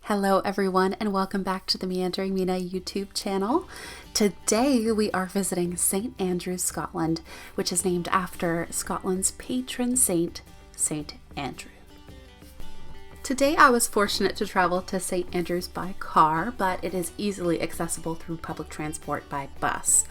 Hello everyone and welcome back to the Meandering Mena YouTube channel. Today we are visiting St. Andrews, Scotland, which is named after Scotland's patron saint, St. Andrew. Today I was fortunate to travel to St. Andrews by car, but it is easily accessible through public transport by bus.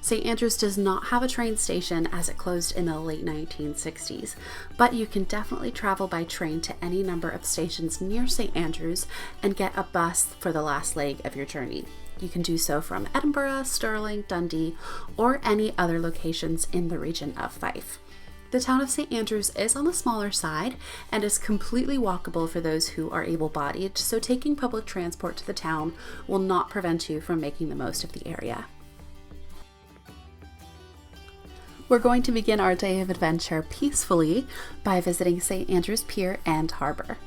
St. Andrews does not have a train station as it closed in the late 1960s, but you can definitely travel by train to any number of stations near St. Andrews and get a bus for the last leg of your journey. You can do so from Edinburgh, Stirling, Dundee, or any other locations in the region of Fife. The town of St. Andrews is on the smaller side and is completely walkable for those who are able-bodied, so taking public transport to the town will not prevent you from making the most of the area. We're going to begin our day of adventure peacefully by visiting St. Andrews Pier and Harbour.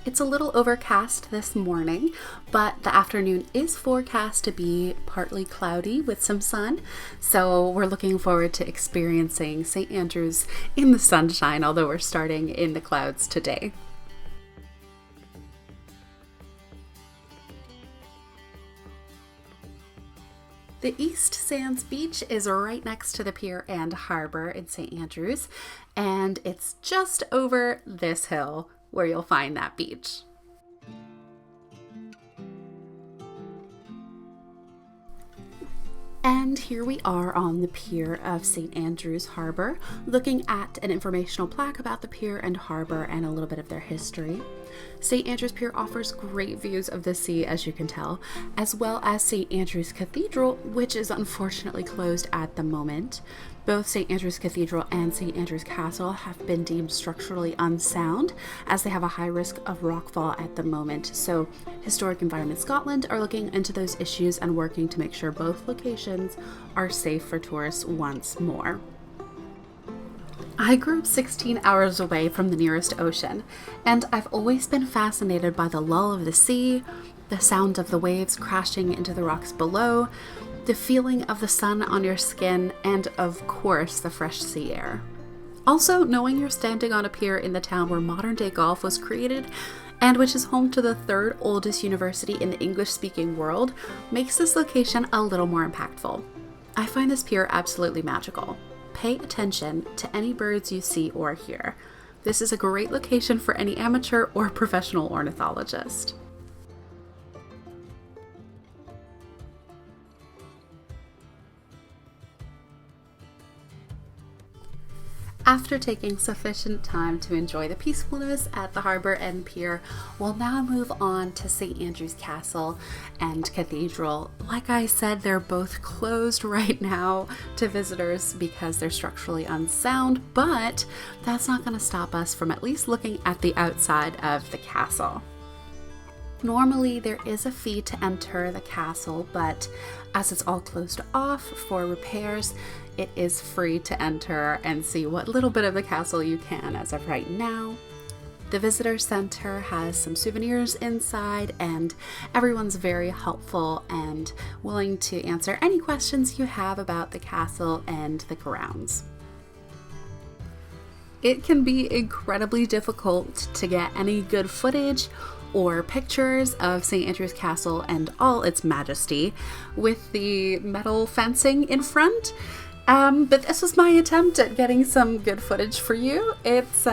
It's a little overcast this morning, but the afternoon is forecast to be partly cloudy with some sun, so we're looking forward to experiencing St. Andrews in the sunshine, although we're starting in the clouds today. The East Sands Beach is right next to the pier and harbour in St. Andrews, and it's just over this hill where you'll find that beach. And here we are on the pier of St. Andrews Harbour, looking at an informational plaque about the pier and harbour and a little bit of their history. St. Andrews Pier offers great views of the sea, as you can tell, as well as St. Andrews Cathedral, which is unfortunately closed at the moment. Both St. Andrews Cathedral and St. Andrews Castle have been deemed structurally unsound, as they have a high risk of rockfall at the moment. So Historic Environment Scotland are looking into those issues and working to make sure both locations are safe for tourists once more. I grew up 16 hours away from the nearest ocean, and I've always been fascinated by the lull of the sea, the sound of the waves crashing into the rocks below, the feeling of the sun on your skin, and of course the fresh sea air. Also, knowing you're standing on a pier in the town where modern-day golf was created, and which is home to the third oldest university in the English-speaking world, makes this location a little more impactful. I find this pier absolutely magical. Pay attention to any birds you see or hear. This is a great location for any amateur or professional ornithologist. After taking sufficient time to enjoy the peacefulness at the harbour and pier, we'll now move on to St. Andrews Castle and Cathedral. Like I said, they're both closed right now to visitors because they're structurally unsound, but that's not going to stop us from at least looking at the outside of the castle. Normally there is a fee to enter the castle, but as it's all closed off for repairs, it is free to enter and see what little bit of the castle you can as of right now. The visitor center has some souvenirs inside, and everyone's very helpful and willing to answer any questions you have about the castle and the grounds. It can be incredibly difficult to get any good footage or pictures of St. Andrews Castle and all its majesty with the metal fencing in front. But this was my attempt at getting some good footage for you. It's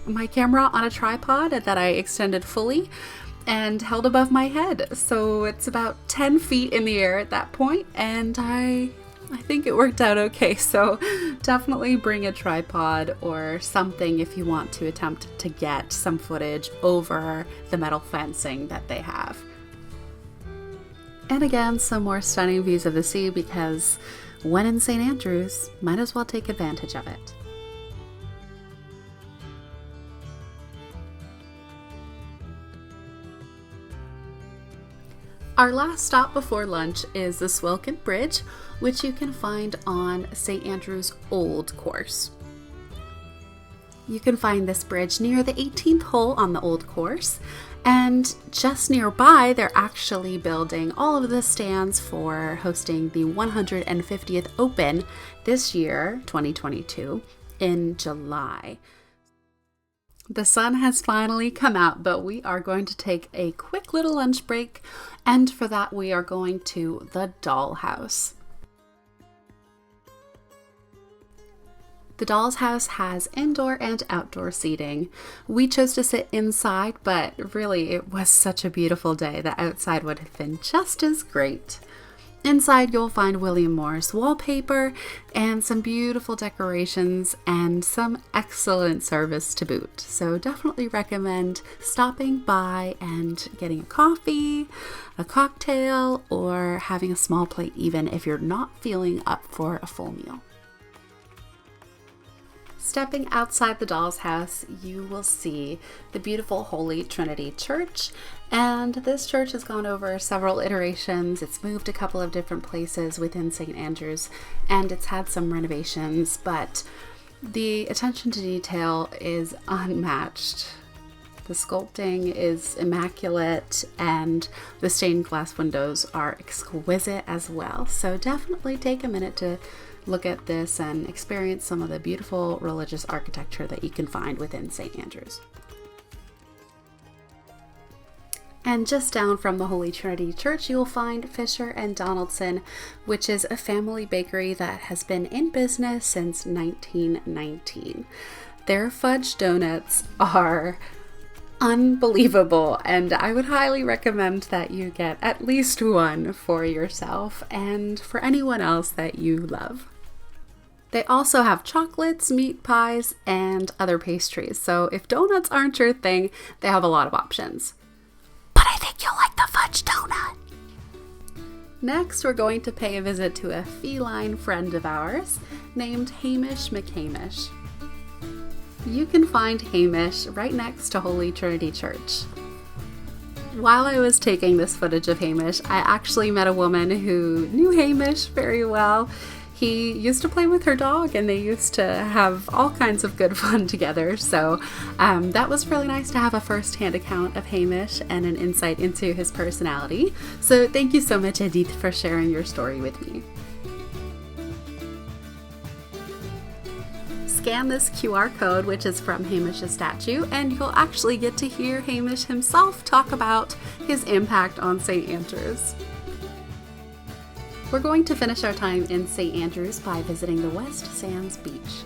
my camera on a tripod that I extended fully and held above my head. So it's about 10 feet in the air at that point, and I think it worked out okay. So definitely bring a tripod or something if you want to attempt to get some footage over the metal fencing that they have. And again, some more stunning views of the sea, because when in St. Andrews, might as well take advantage of it. Our last stop before lunch is the Swilcan Bridge, which you can find on St. Andrews Old Course. You can find this bridge near the 18th hole on the Old Course, and just nearby they're actually building all of the stands for hosting the 150th Open this year, 2022, in July. The sun has finally come out, but we are going to take a quick little lunch break, and for that we are going to the Dollhouse. The Doll's House has indoor and outdoor seating. We chose to sit inside, but really it was such a beautiful day that outside would have been just as great. Inside you'll find William Morris wallpaper and some beautiful decorations and some excellent service to boot. So definitely recommend stopping by and getting a coffee, a cocktail, or having a small plate even if you're not feeling up for a full meal. Stepping outside the Doll's House, you will see the beautiful Holy Trinity Church, and this church has gone over several iterations. It's moved a couple of different places within St. Andrews, and it's had some renovations, but the attention to detail is unmatched. The sculpting is immaculate, and the stained glass windows are exquisite as well. So definitely take a minute to look at this and experience some of the beautiful religious architecture that you can find within St. Andrews. And just down from the Holy Trinity Church, you will find Fisher and Donaldson, which is a family bakery that has been in business since 1919. Their fudge donuts are unbelievable, and I would highly recommend that you get at least one for yourself and for anyone else that you love. They also have chocolates, meat pies, and other pastries. So if donuts aren't your thing, they have a lot of options. But I think you'll like the fudge donut. Next, we're going to pay a visit to a feline friend of ours named Hamish McHamish. You can find Hamish right next to Holy Trinity Church. While I was taking this footage of Hamish, I actually met a woman who knew Hamish very well. He used to play with her dog, and they used to have all kinds of good fun together. So that was really nice to have a first-hand account of Hamish and an insight into his personality. So thank you so much, Edith, for sharing your story with me. Scan this QR code, which is from Hamish's statue, and you'll actually get to hear Hamish himself talk about his impact on St. Andrews. We're going to finish our time in St. Andrews by visiting the West Sands Beach.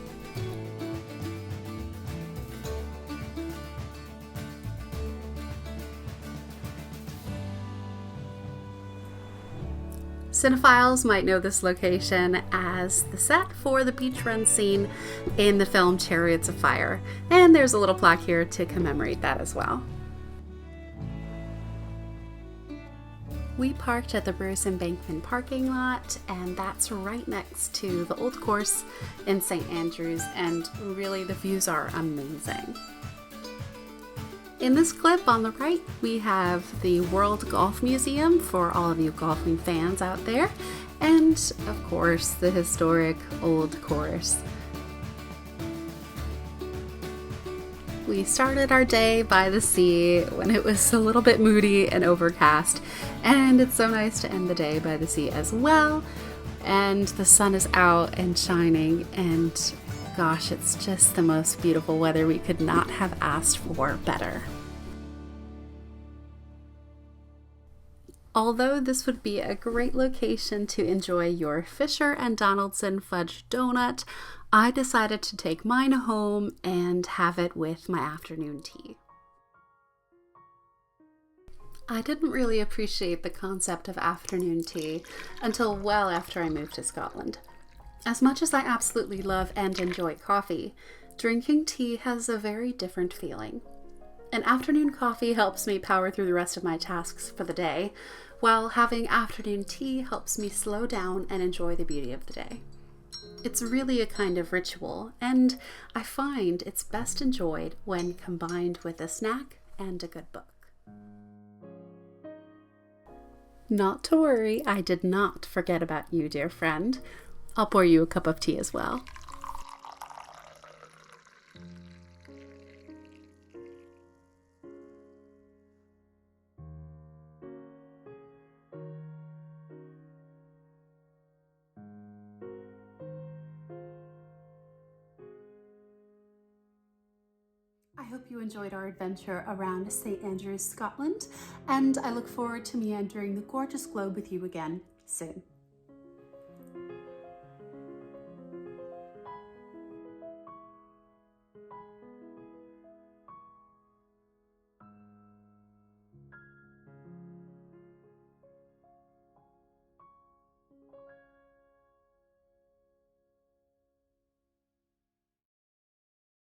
Cinephiles might know this location as the set for the beach run scene in the film Chariots of Fire, and there's a little plaque here to commemorate that as well. We parked at the Bruce Embankment parking lot, and that's right next to the old course in St. Andrews, and really the views are amazing. In this clip on the right, we have the World Golf Museum for all of you golfing fans out there, and of course the historic old course. We started our day by the sea when it was a little bit moody and overcast, and it's so nice to end the day by the sea as well. And the sun is out and shining, and gosh, it's just the most beautiful weather. We could not have asked for better. Although this would be a great location to enjoy your Fisher and Donaldson fudge donut, I decided to take mine home and have it with my afternoon tea. I didn't really appreciate the concept of afternoon tea until well after I moved to Scotland. As much as I absolutely love and enjoy coffee, drinking tea has a very different feeling. An afternoon coffee helps me power through the rest of my tasks for the day, while having afternoon tea helps me slow down and enjoy the beauty of the day. It's really a kind of ritual, and I find it's best enjoyed when combined with a snack and a good book. Not to worry, I did not forget about you, dear friend. I'll pour you a cup of tea as well. I hope you enjoyed our adventure around St. Andrews, Scotland, and I look forward to meandering the gorgeous globe with you again soon.